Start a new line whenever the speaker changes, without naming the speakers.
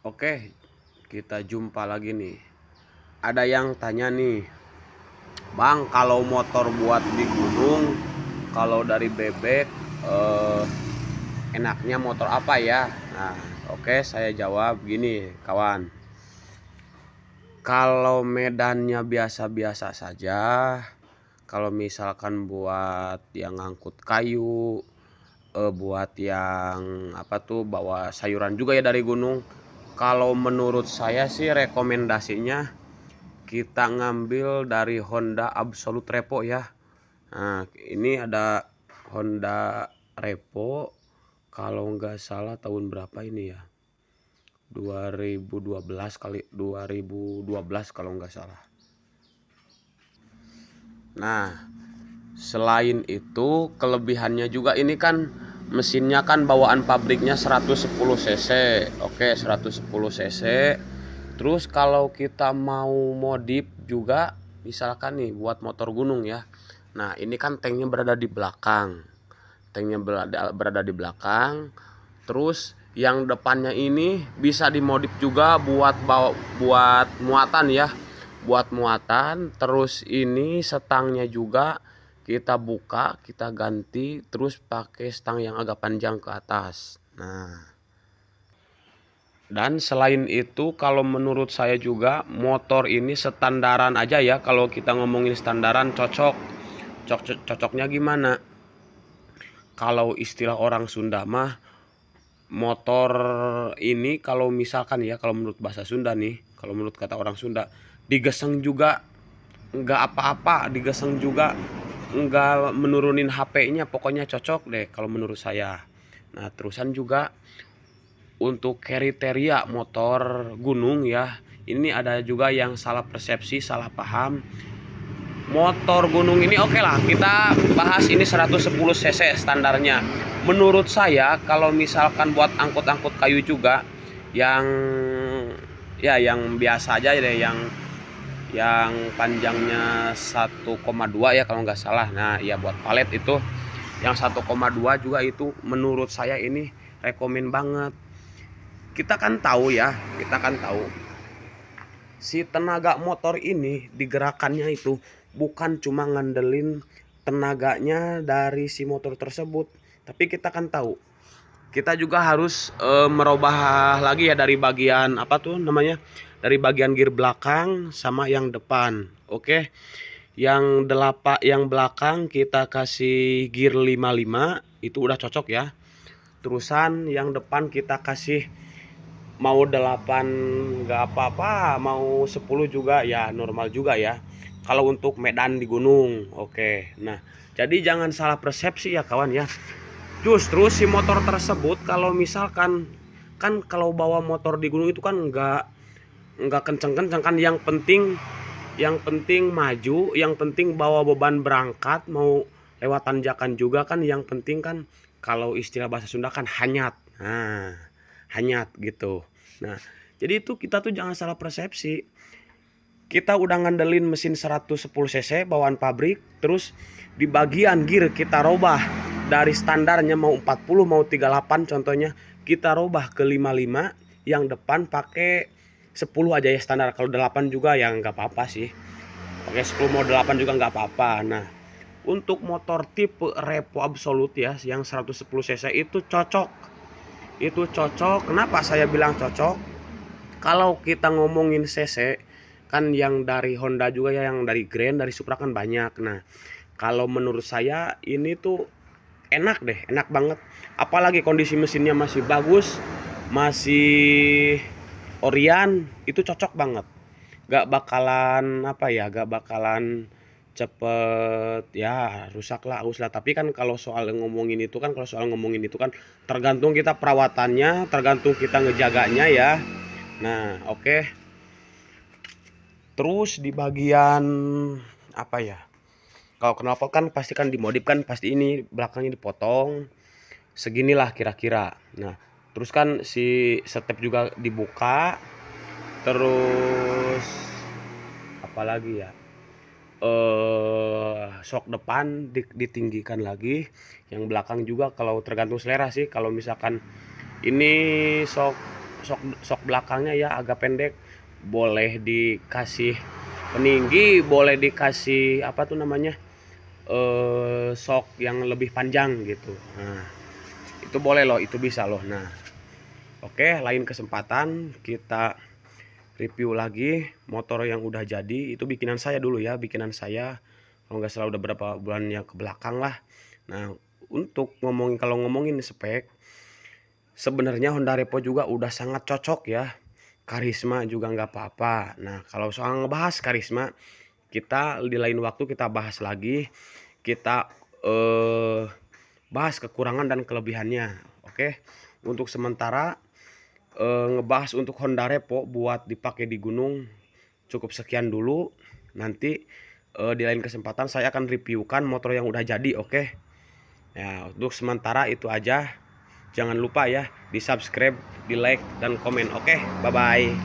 Oke, kita jumpa lagi nih. Ada yang tanya nih, Bang, kalau motor buat di gunung, kalau dari bebek, eh, enaknya motor apa ya? Nah, oke, saya jawab gini, kawan. Kalau medannya biasa-biasa saja, kalau misalkan buat yang ngangkut kayu, buat yang apa tuh bawa sayuran juga ya dari gunung. Kalau menurut saya sih rekomendasinya kita ngambil dari Honda Absolute Repo ya. Nah, ini ada Honda Repo kalau nggak salah tahun berapa ini ya? 2012 kali 2012 kalau nggak salah. Nah, selain itu kelebihannya juga ini kan mesinnya kan bawaan pabriknya 110 cc. Oke, 110 cc. Terus kalau kita mau modif juga misalkan nih buat motor gunung ya. Nah, ini kan tanknya berada di belakang. Tanknya berada di belakang. Terus yang depannya ini bisa dimodif juga buat muatan ya, buat muatan. Terus ini stangnya juga kita buka, kita ganti, terus pakai stang yang agak panjang ke atas. Nah, dan selain itu kalau menurut saya juga motor ini standaran aja ya. Kalau kita ngomongin standaran cocoknya gimana? Kalau istilah orang Sunda mah motor ini kalau misalkan ya, kalau menurut bahasa Sunda nih, kalau menurut kata orang Sunda, digeseng juga nggak apa-apa, digeseng juga nggak menurunin HP-nya, pokoknya cocok deh kalau menurut saya. Nah, terusan juga untuk kriteria motor gunung ya, ini ada juga yang salah persepsi, salah paham. Motor gunung ini oke lah, kita bahas ini 110 cc standarnya. Menurut saya kalau misalkan buat angkut-angkut kayu juga yang ya yang biasa aja deh, yang panjangnya 1,2 ya kalau nggak salah. Nah, ya buat palet itu yang 1,2 juga itu menurut saya ini rekomen banget. Kita kan tahu si tenaga motor ini digerakannya itu bukan cuma ngandelin tenaganya dari si motor tersebut, tapi kita kan tahu kita juga harus merubah lagi ya dari bagian apa tuh namanya, dari bagian gear belakang sama yang depan. Oke, yang belakang kita kasih gear 55 itu udah cocok ya. Terusan yang depan kita kasih mau 8 nggak apa-apa, mau 10 juga ya normal juga ya kalau untuk medan di gunung. Oke, nah jadi jangan salah persepsi ya kawan ya. Justru si motor tersebut kalau misalkan kan kalau bawa motor di gunung itu kan nggak kenceng-kenceng kan, yang penting maju, yang penting bawa beban berangkat, mau lewat tanjakan juga kan, yang penting kan kalau istilah bahasa Sunda kan hanyat. Nah, hanyat gitu. Nah, jadi itu kita tuh jangan salah persepsi. Kita udah ngandelin mesin 110 cc bawaan pabrik, terus di bagian gear kita robah dari standarnya mau 40 mau 38 contohnya, kita robah ke 55, yang depan pakai 10 aja ya standar. Kalau 8 juga ya nggak apa-apa sih. Pakai 10 mau 8 juga nggak apa-apa. Nah, untuk motor tipe Repo Absolute ya yang 110 cc itu cocok. Itu cocok. Kenapa saya bilang cocok? Kalau kita ngomongin cc kan yang dari Honda juga ya, yang dari Grand, dari Supra kan banyak. Nah, kalau menurut saya ini tuh enak deh, enak banget. Apalagi kondisi mesinnya masih bagus, masih orian, itu cocok banget. Gak bakalan apa ya, gak bakalan cepet ya rusak lah, aus lah. Tapi kan kalau soal ngomongin itu kan, tergantung kita perawatannya, tergantung kita ngejaganya ya. Nah, oke. Terus di bagian apa ya, kalau knalpot kan pasti kan dimodif kan, pasti ini belakangnya dipotong seginilah kira-kira. Nah, terus kan si step juga dibuka, terus apalagi ya, sok depan ditinggikan lagi, yang belakang juga kalau tergantung selera sih. Kalau misalkan ini sok sok belakangnya ya agak pendek, boleh dikasih peninggi, boleh dikasih apa tuh namanya, sok yang lebih panjang gitu. Nah itu boleh loh, itu bisa loh. Nah oke, lain kesempatan kita review lagi motor yang udah jadi. Itu bikinan saya dulu ya, bikinan saya kalau nggak salah udah berapa bulan yang ke belakang lah. Nah untuk kalau ngomongin spek, sebenarnya Honda Repo juga udah sangat cocok ya. Karisma juga nggak apa-apa. Nah kalau soal ngebahas karisma, kita di lain waktu kita bahas lagi. Kita bahas kekurangan dan kelebihannya. Oke, untuk sementara ngebahas untuk Honda Repo buat dipakai di gunung cukup sekian dulu. Nanti di lain kesempatan saya akan reviewkan motor yang udah jadi. Oke ya, untuk sementara itu aja. Jangan lupa ya di subscribe, di like, dan komen. Oke, bye bye.